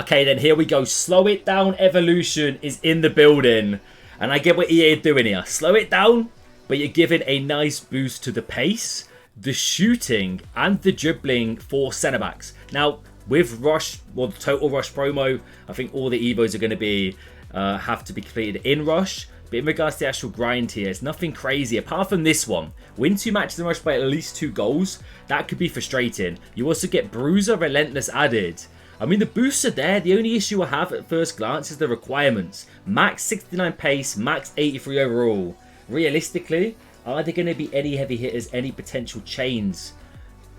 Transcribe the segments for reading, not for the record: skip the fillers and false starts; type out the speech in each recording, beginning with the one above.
Okay, then here we go. Slow It Down Evolution is in the building. And I get what EA are doing here. Slow it down, but you're giving a nice boost to the pace, the shooting, and the dribbling for centre-backs. Now, with Rush, well, the Total Rush promo, I think all the Evos are going to be have to be completed in Rush. But in regards to the actual grind here, it's nothing crazy. Apart from this one, win 2 matches in Rush by at least 2 goals. That could be frustrating. You also get Bruiser Relentless added. I mean, the boosts are there. The only issue I have at first glance is the requirements. Max 69 pace, max 83 overall. Realistically, are there going to be any heavy hitters, any potential chains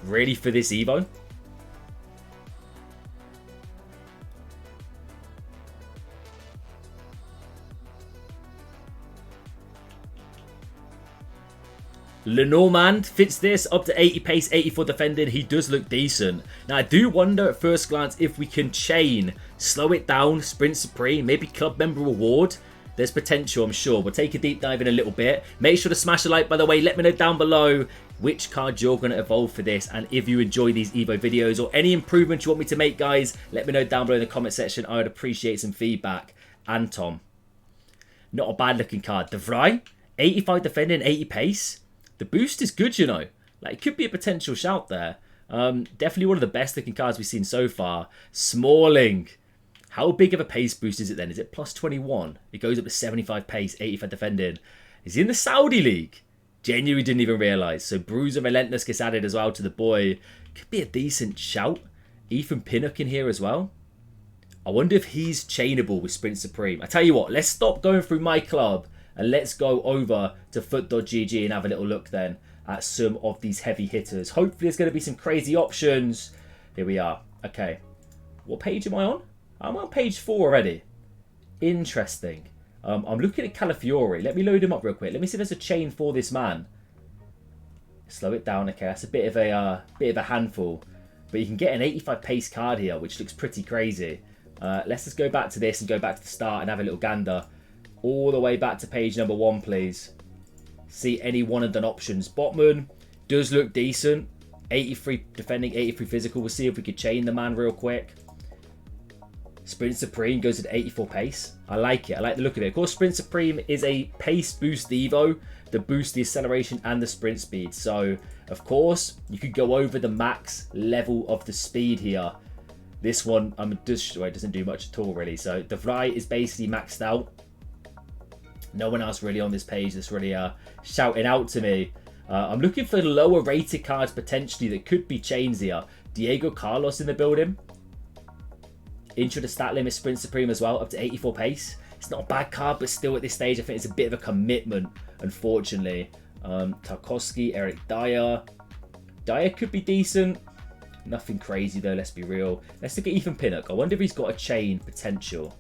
really for this Evo? Lenormand fits this up to 80 pace, 84 defending. He does look decent. Now, I do wonder at first glance if we can chain, slow it down, sprint supreme, maybe club member reward. There's potential, I'm sure. We'll take a deep dive in a little bit. Make sure to smash a like, by the way. Let me know down below which card you're going to evolve for this. And if you enjoy these Evo videos or any improvements you want me to make, guys, let me know down below in the comment section. I would appreciate some feedback. And Tom. Not a bad looking card. De Vrij, 85 defending, 80 pace. The boost is good, you know. Like, it could be a potential shout there. Definitely one of the best looking cards we've seen so far. Smalling. How big of a pace boost is it then? Is it plus 21? It goes up to 75 pace, 85 defending. Is he in the Saudi League? Genuinely didn't even realise. So Bruiser Relentless gets added as well to the boy. Could be a decent shout. Ethan Pinnock in here as well. I wonder if he's chainable with Sprint Supreme. I tell you what, let's stop going through my club. And let's go over to foot.gg and have a little look then at some of these heavy hitters. Hopefully there's going to be some crazy options. Here we are. Okay. What page am I on? I'm on page 4 already. Interesting. I'm looking at Calafiori. Let me load him up real quick. Let me see if there's a chain for this man. Slow it down. Okay, that's a bit of a handful. But you can get an 85 pace card here, which looks pretty crazy. Let's just go back to this and go back to the start and have a little gander. All the way back to page number 1, please. See any one and done options. Botman does look decent. 83 defending, 83 physical. We'll see if we could chain the man real quick. Sprint Supreme goes at 84 pace. I like it. I like the look of it. Of course, Sprint Supreme is a pace boost Evo that boosts the acceleration and the sprint speed. So, of course, you could go over the max level of the speed here. This one doesn't do much at all, really. So, De Vrij is basically maxed out. No one else really on this page that's really shouting out to me. I'm looking for lower rated cards potentially that could be chains here. Diego Carlos in the building. Intro to stat limit Sprint Supreme as well, up to 84 pace. It's not a bad card, but still at this stage, I think it's a bit of a commitment, unfortunately. Tarkovsky, Eric Dyer. Dyer could be decent. Nothing crazy though, let's be real. Let's look at Ethan Pinnock. I wonder if he's got a chain potential.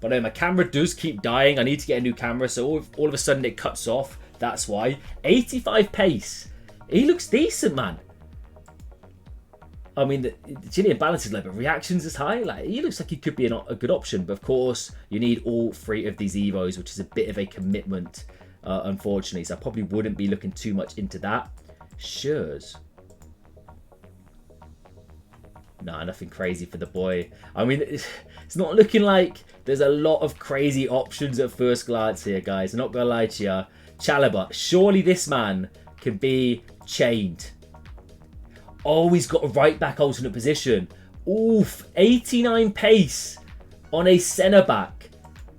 But no, my camera does keep dying. I need to get a new camera, so all of a sudden it cuts off. That's why. 85 pace. He looks decent, man. I mean, the Chilean balance is low, but reactions is high. Like, he looks like he could be a good option. But of course, you need all 3 of these Evos, which is a bit of a commitment, unfortunately. So I probably wouldn't be looking too much into that. Shures. Nah, nothing crazy for the boy. I mean, it's not looking like there's a lot of crazy options at first glance here, guys. I'm not going to lie to you. Chalobah, surely this man can be chained. Oh, he's got a right back alternate position. Oof, 89 pace on a centre back.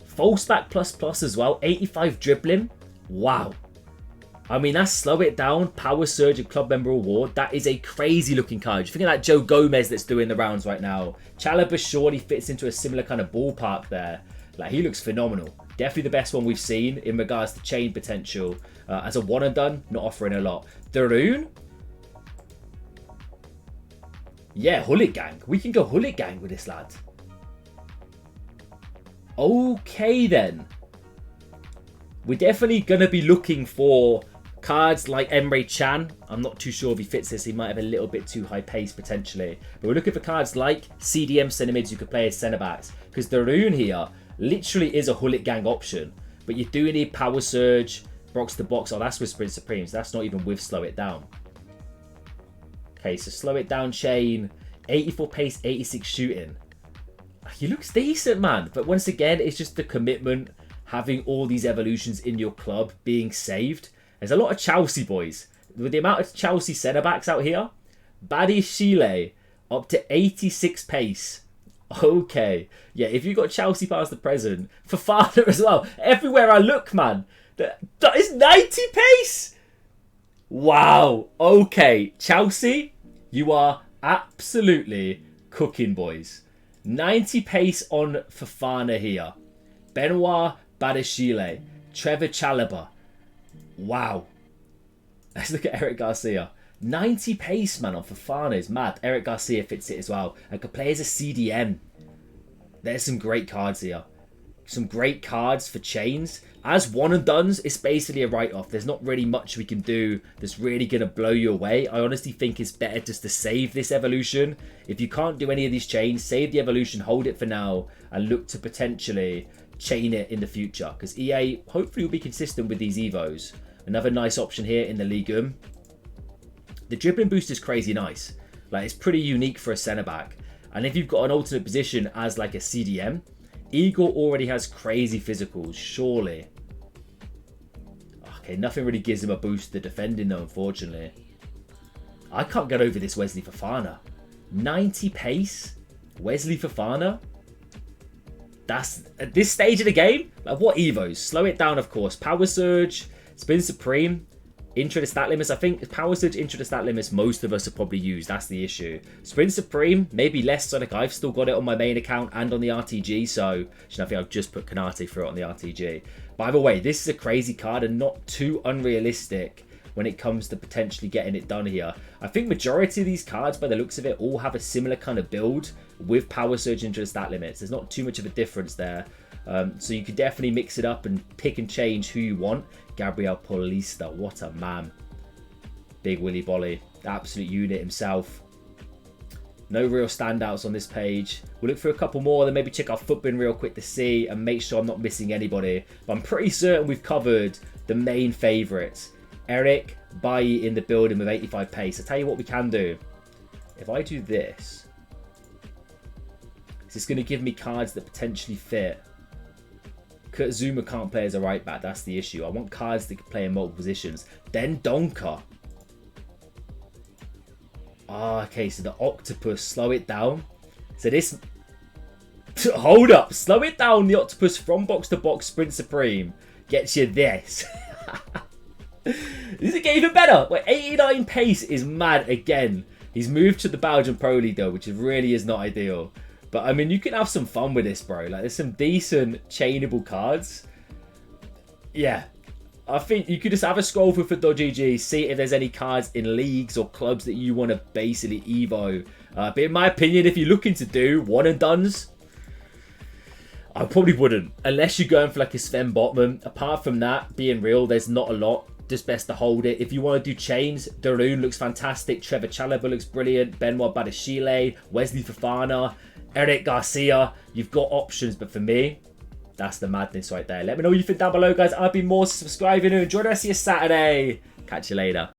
False back plus as well. 85 dribbling. Wow. I mean, that's slow it down. Power surge and club member award. That is a crazy looking card. You're thinking like Joe Gomez that's doing the rounds right now. Chalobah surely fits into a similar kind of ballpark there. Like, he looks phenomenal. Definitely the best one we've seen in regards to chain potential. As a one and done, not offering a lot. Darun. Yeah, Hullet Gang. We can go Hullet Gang with this lad. Okay then. We're definitely going to be looking for cards like Emre Can. I'm not too sure if he fits this. He might have a little bit too high pace potentially. But we're looking for cards like CDM centre mids you could play as centre backs. Because Darun here literally is a Hullet Gang option. But you do need Power Surge, box to box. Oh, that's with Sprint Supreme. So that's not even with Slow It Down. Okay, so Slow It Down chain. 84 pace, 86 shooting. He looks decent, man. But once again, it's just the commitment, having all these evolutions in your club, being saved. There's a lot of Chelsea boys. With the amount of Chelsea centre-backs out here, Chile up to 86 pace. Okay. Yeah, if you got Chelsea past the present, Fofana as well. Everywhere I look, man. That is 90 pace. Wow. Okay. Chelsea, you are absolutely cooking, boys. 90 pace on Fofana here. Benoit Badiashile. Trevor Chalobah. Wow. Let's look at Eric Garcia. 90 pace, man, on Fofana is mad. Eric Garcia fits it as well. And could play as a CDM. There's some great cards here. Some great cards for chains. As one and dones, it's basically a write-off. There's not really much we can do that's really going to blow you away. I honestly think it's better just to save this evolution. If you can't do any of these chains, save the evolution, hold it for now, and look to potentially chain it in the future. Because EA hopefully will be consistent with these Evos. Another nice option here in the Ligue. The dribbling boost is crazy nice. Like, it's pretty unique for a centre-back. And if you've got an alternate position as like a CDM, Igor already has crazy physicals, surely. Okay, nothing really gives him a boost to defending though, unfortunately. I can't get over this Wesley Fofana. 90 pace? Wesley Fofana? That's, at this stage of the game? Like, what Evos? Slow it down, of course. Power Surge, Spin Supreme, Intro to stat limits. I think Power Surge, Intro to stat limits, most of us have probably used. That's the issue. Sprint Supreme, maybe less so. Like, I've still got it on my main account and on the RTG. So, I think I've just put Kanate through it on the RTG. By the way, this is a crazy card and not too unrealistic when it comes to potentially getting it done here. I think majority of these cards, by the looks of it, all have a similar kind of build with Power Surge into the stat limits. There's not too much of a difference there. So you could definitely mix it up and pick and change who you want. Gabriel Paulista, what a man. Big Willy Bolly, absolute unit himself. No real standouts on this page. We'll look for a couple more, then maybe check our Footbin real quick to see and make sure I'm not missing anybody. But I'm pretty certain we've covered the main favourites. Eric Bailly in the building with 85 pace. I'll tell you what we can do. If I do this, is this going to give me cards that potentially fit? Kurt Zuma can't play as a right back. That's the issue. I want cards that can play in multiple positions. Then Donker. Ah, okay. So the Octopus. Slow it down. So this... Hold up. Slow it down. The Octopus from box to box Sprint Supreme gets you this. This is getting even better. Wait, 89 pace is mad again. He's moved to the Belgian Pro League though, which really is not ideal. But, I mean, you can have some fun with this, bro. Like, there's some decent chainable cards. Yeah. I think you could just have a scroll through for .gg, see if there's any cards in leagues or clubs that you want to basically Evo. But in my opinion, if you're looking to do one and dones, I probably wouldn't. Unless you're going for like a Sven Botman. Apart from that, being real, there's not a lot. Just best to hold it. If you want to do chains, Darun looks fantastic. Trevor Chalobah looks brilliant. Benoit Badiashile, Wesley Fofana, Eric Garcia. You've got options, but for me, that's the madness right there. Let me know what you think down below, guys. I've been Morsey. Subscribing. Enjoy the rest of your Saturday. Catch you later.